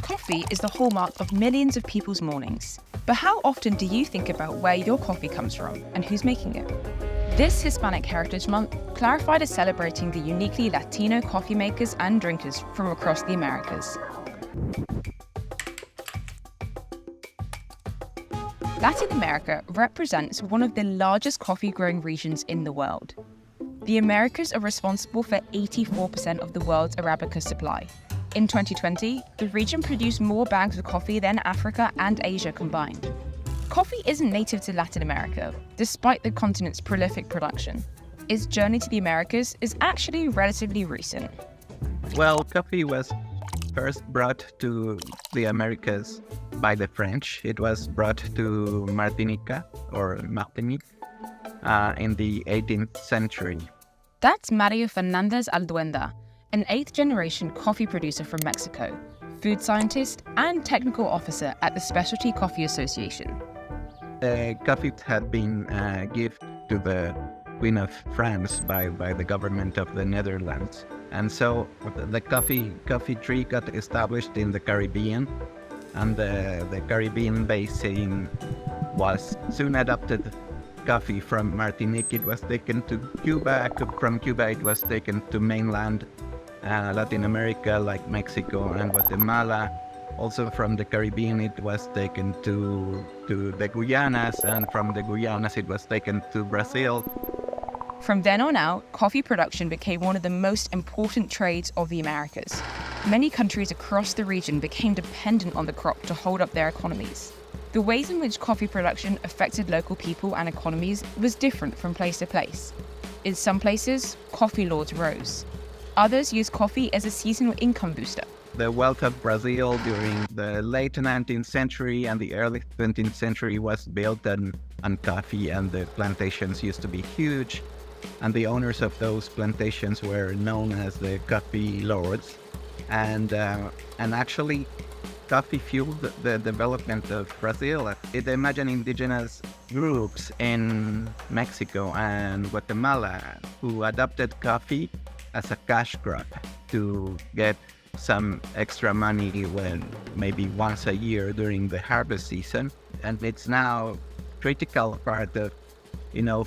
Coffee is the hallmark of millions of people's mornings. But how often do you think about where your coffee comes from and who's making it? This Hispanic Heritage Month, Clarified is celebrating the uniquely Latino coffee makers and drinkers from across the Americas. Latin America represents one of the largest coffee-growing regions in the world. The Americas are responsible for 84% of the world's Arabica supply. In 2020, the region produced more bags of coffee than Africa and Asia combined. Coffee isn't native to Latin America, despite the continent's prolific production. Its journey to the Americas is actually relatively recent. Well, coffee was first brought to the Americas by the French. It was brought to Martinica, or Martinique, in the 18th century. That's Mario Fernandez Alduenda, an 8th-generation coffee producer from Mexico, food scientist and technical officer at the Specialty Coffee Association. The coffee had been given to the Queen of France by the government of the Netherlands. And so the coffee tree got established in the Caribbean, and the Caribbean basin was soon adopted. Coffee from Martinique, it was taken to Cuba. From Cuba, it was taken to mainland Latin America, like Mexico and Guatemala. Also from the Caribbean, it was taken to the Guyanas, and from the Guyanas, it was taken to Brazil. From then on out, coffee production became one of the most important trades of the Americas. Many countries across the region became dependent on the crop to hold up their economies. The ways in which coffee production affected local people and economies was different from place to place. In some places, coffee lords rose. Others used coffee as a seasonal income booster. The wealth of Brazil during the late 19th century and the early 20th century was built on coffee, and the plantations used to be huge. And the owners of those plantations were known as the coffee lords. And actually, coffee fueled the development of Brazil. Imagine indigenous groups in Mexico and Guatemala who adopted coffee as a cash crop to get some extra money when maybe once a year during the harvest season. And it's now critical part of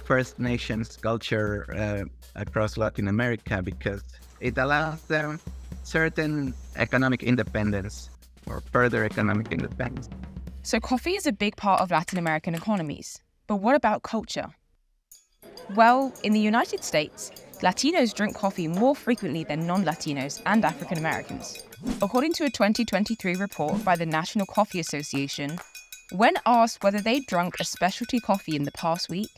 First Nations culture across Latin America, because it allows them certain economic independence or further economic independence. So coffee is a big part of Latin American economies. But what about culture? Well, in the United States, Latinos drink coffee more frequently than non-Latinos and African Americans. According to a 2023 report by the National Coffee Association, when asked whether they drank a specialty coffee in the past week,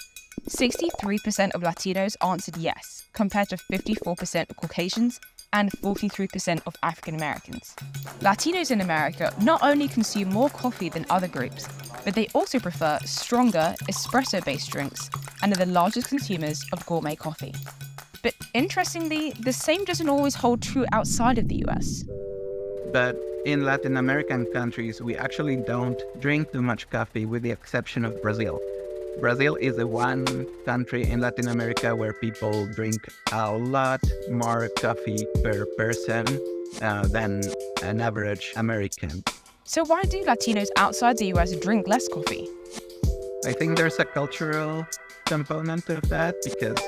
63% of Latinos answered yes, compared to 54% of Caucasians and 43% of African Americans. Latinos in America not only consume more coffee than other groups, but they also prefer stronger espresso-based drinks and are the largest consumers of gourmet coffee. But interestingly, the same doesn't always hold true outside of the US. But in Latin American countries, we actually don't drink too much coffee, with the exception of Brazil. Brazil is the one country in Latin America where people drink a lot more coffee per person than an average American. So why do Latinos outside the US drink less coffee? I think there's a cultural component of that, because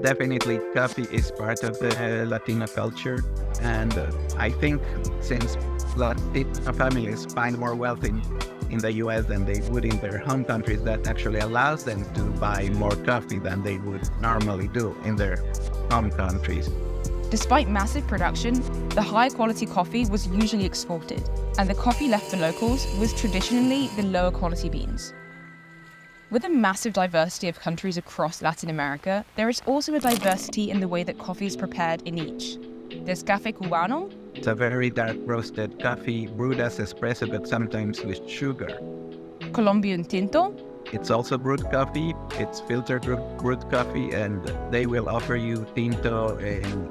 definitely coffee is part of the Latino culture. And I think since Latino families find more wealth in the US than they would in their home countries, that actually allows them to buy more coffee than they would normally do in their home countries. Despite massive production, the high-quality coffee was usually exported, and the coffee left for locals was traditionally the lower-quality beans. With a massive diversity of countries across Latin America, there is also a diversity in the way that coffee is prepared in each. There's Café Cubano. It's a very dark roasted coffee, brewed as espresso, but sometimes with sugar. Colombian Tinto. It's also brewed coffee. It's filtered brewed coffee, and they will offer you Tinto in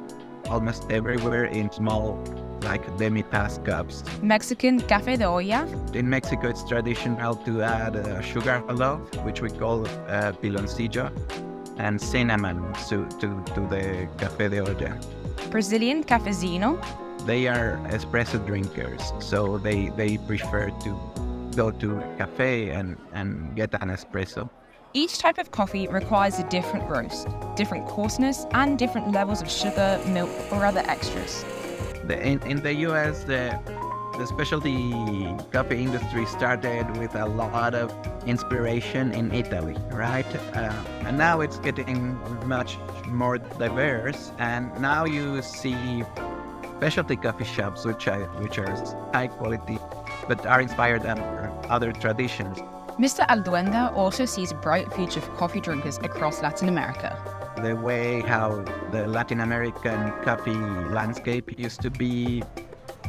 almost everywhere in small, like demi-tasse cups. Mexican Café de Olla. In Mexico, it's traditional to add sugar loaf, which we call piloncillo, and cinnamon to the Café de Olla. Brazilian Cafezinho. they are espresso drinkers, so they prefer to go to a cafe and get an espresso. Each type of coffee requires a different roast, different coarseness, and different levels of sugar, milk, or other extras. In the US, the specialty coffee industry started with a lot of inspiration in Italy, right? And now it's getting much more diverse, and now you see specialty coffee shops which are high quality but are inspired by other traditions. Mr. Alduenda also sees a bright future for coffee drinkers across Latin America. The way how the Latin American coffee landscape used to be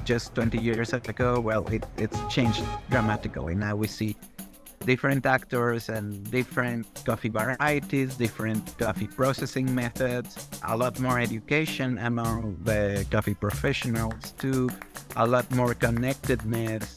just 20 years ago, well, it's changed dramatically. Now we see different actors and different coffee varieties, different coffee processing methods, a lot more education among the coffee professionals too, a lot more connectedness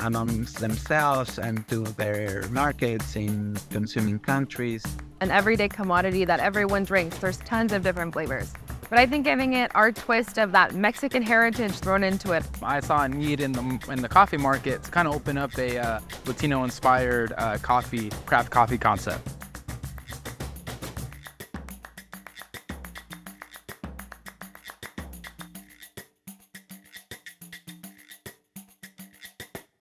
amongst themselves and to their markets in consuming countries. An everyday commodity that everyone drinks. There's tons of different flavors. But I think giving it our twist of that Mexican heritage thrown into it. I saw a need in the coffee market to kind of open up a Latino-inspired craft coffee concept.